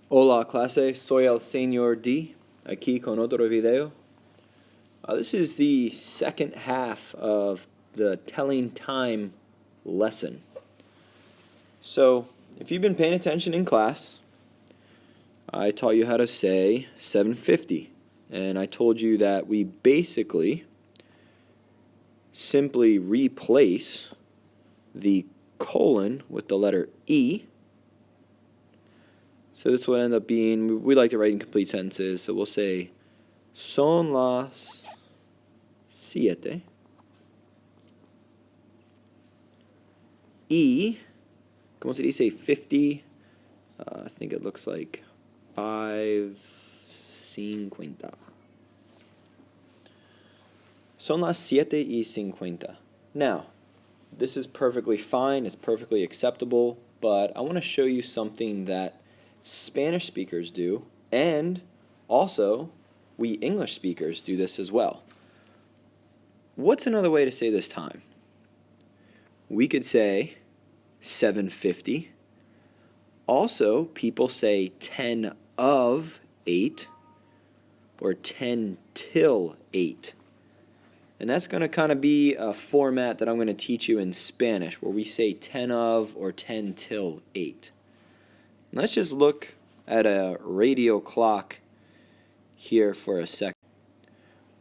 Hola clase, soy el Señor D, aquí con otro video. This is the second half of the telling time lesson. So, if you've been paying attention in class, I taught you how to say 750. And I told you that we basically simply replace the colon with the letter E. So this would end up being, we like to write in complete sentences, so we'll say son las 7 y, ¿cómo se dice 50? I think it looks like 5:50. Son las 7:50. Now, this is perfectly fine, it's perfectly acceptable, but I want to show you something that Spanish speakers do, and also we English speakers do this as well. What's another way to say this time? We could say 7:50. Also, people say 10 of 8 or 10 till 8. And that's going to kind of be a format that I'm going to teach you in Spanish, where we say 10 of or 10 till 8. Let's just look at a radio clock here for a second.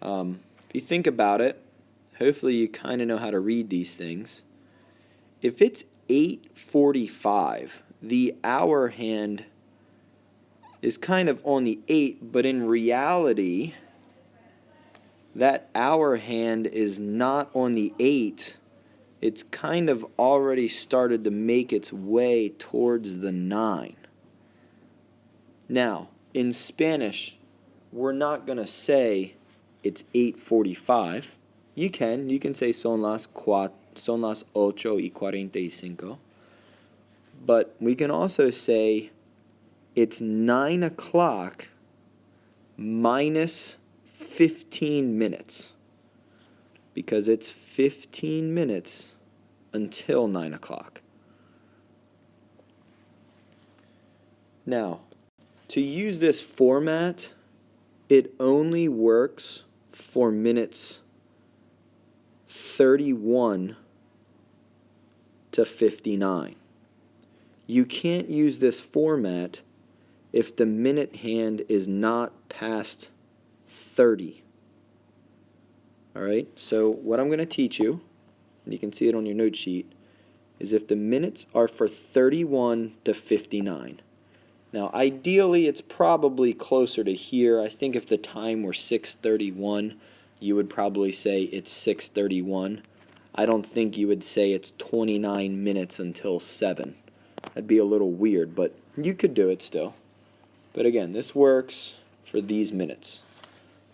If you think about it, hopefully you kind of know how to read these things. If it's 8:45, the hour hand is kind of on the 8, but in reality, that hour hand is not on the 8. It's kind of already started to make its way towards the 9. Now, in Spanish, we're not going to say it's 8:45. You can say son las 8:45. But we can also say it's 9 o'clock minus 15 minutes, because it's 15 minutes until 9 o'clock. Now, to use this format, it only works for minutes 31 to 59. You can't use this format if the minute hand is not past 30. Alright, so what I'm going to teach you, and you can see it on your note sheet, is if the minutes are for 31 to 59. Now, ideally, it's probably closer to here. I think if the time were 6:31, you would probably say it's 6:31. I don't think you would say it's 29 minutes until 7. That'd be a little weird, but you could do it still. But again, this works for these minutes.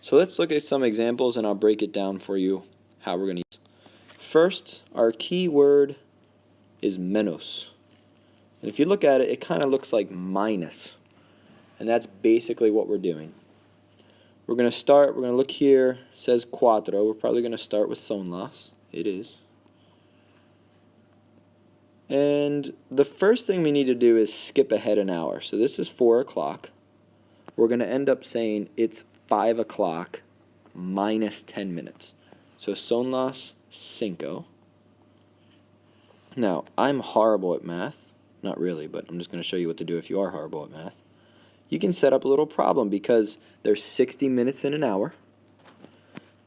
So let's look at some examples, and I'll break it down for you how we're going to use it. First, our key word is menos. And if you look at it, it kind of looks like minus. And that's basically what we're doing. We're going to look here, it says cuatro. We're probably going to start with son las. It is. And the first thing we need to do is skip ahead an hour. So this is 4 o'clock. We're going to end up saying it's 5 o'clock minus 10 minutes. So son las 5. Now, I'm horrible at math. Not really, but I'm just going to show you what to do if you are horrible at math. You can set up a little problem because there's 60 minutes in an hour.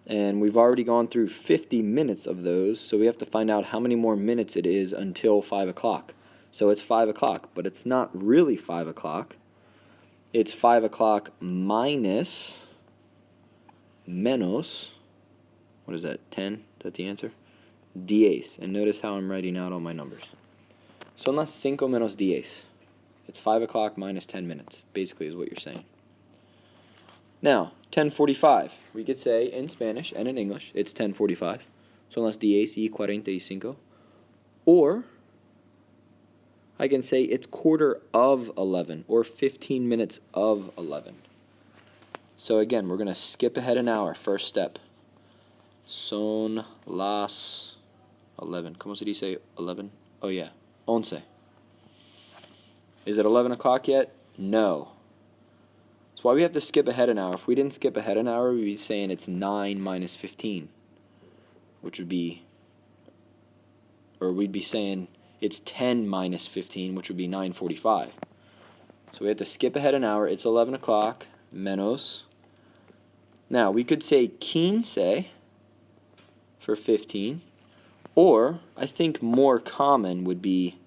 And we've already gone through 50 minutes of those, so we have to find out how many more minutes it is until 5 o'clock. So it's 5 o'clock, but it's not really 5 o'clock. It's 5 o'clock minus, menos, what is that, 10? Is that the answer? 10. And notice how I'm writing out all my numbers. Son las 5 menos 10. It's 5 o'clock minus 10 minutes, basically is what you're saying. Now, 10:45. We could say in Spanish and in English, it's 10:45. Son las 10:45. Or I can say it's 11:15 or 15 minutes of 11. So again, we're going to skip ahead an hour. First step. Son las 11. ¿Cómo se dice 11? Oh yeah, 11. Is it 11 o'clock yet? No. why we have to skip ahead an hour. If we didn't skip ahead an hour, we'd be saying it's 9 minus 15, which would be, or we'd be saying it's 10 minus 15, which would be 9:45. So we have to skip ahead an hour. It's 11 o'clock, menos. Now, we could say 15 for 15, or I think more common would be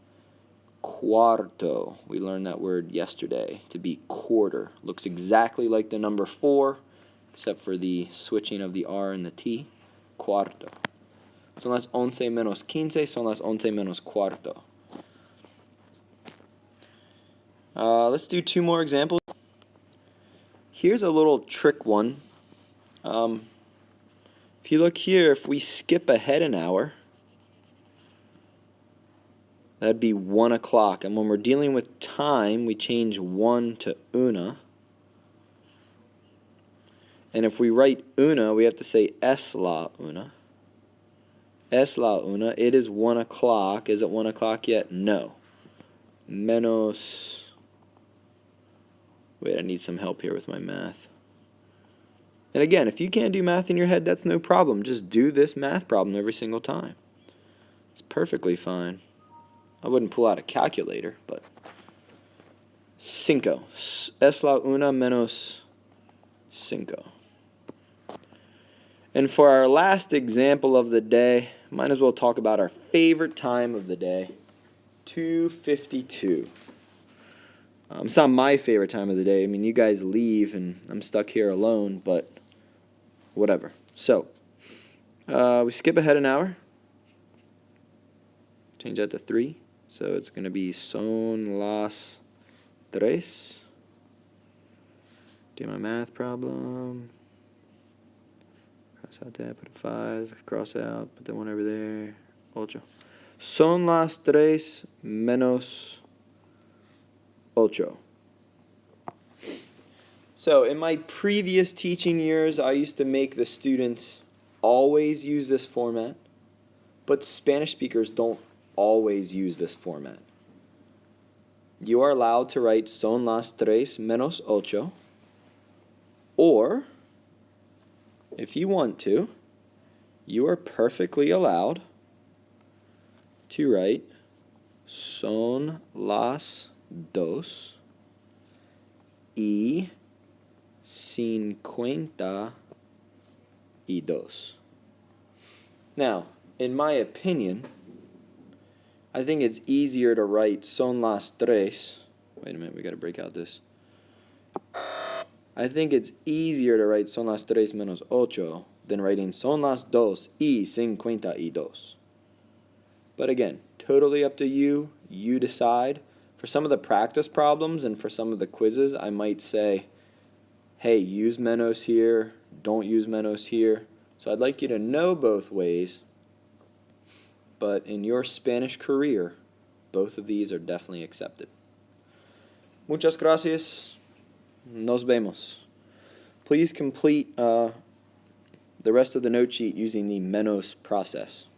cuarto. We learned that word yesterday, to be quarter. Looks exactly like the number 4, except for the switching of the R and the T. Cuarto. Son las 11 menos 15, son las 11 menos cuarto. Let's do 2 more examples. Here's a little trick one. If you look here, if we skip ahead an hour, that'd be 1 o'clock. And when we're dealing with time, we change 1 to una. And if we write una, we have to say es la una. Es la una. It is 1 o'clock. Is it 1 o'clock yet? No. Menos. Wait, I need some help here with my math. And again, if you can't do math in your head, that's no problem. Just do this math problem every single time. It's perfectly fine. I wouldn't pull out a calculator, but cinco. Es la una menos cinco. And for our last example of the day, might as well talk about our favorite time of the day, 2:52. It's not my favorite time of the day. I mean, you guys leave and I'm stuck here alone, but whatever. So, we skip ahead an hour. Change that to 3. So it's going to be son las 3. Do my math problem. Cross out that, put a 5, cross out, put that one over there. 8. Son las 3 menos 8. So in my previous teaching years, I used to make the students always use this format, but Spanish speakers don't always use this format. You are allowed to write son las 3 menos 8, or if you want to, you are perfectly allowed to write son las 2 y 52. Now, in my opinion, I think it's easier to write son las 3. Wait a minute, we got to break out this. I think it's easier to write son las 3 menos 8 than writing son las 2 y 52. But again, totally up to you. You decide. For some of the practice problems and for some of the quizzes, I might say, hey, use menos here, don't use menos here. So I'd like you to know both ways. But in your Spanish career, both of these are definitely accepted. Muchas gracias. Nos vemos. Please complete the rest of the note sheet using the menos process.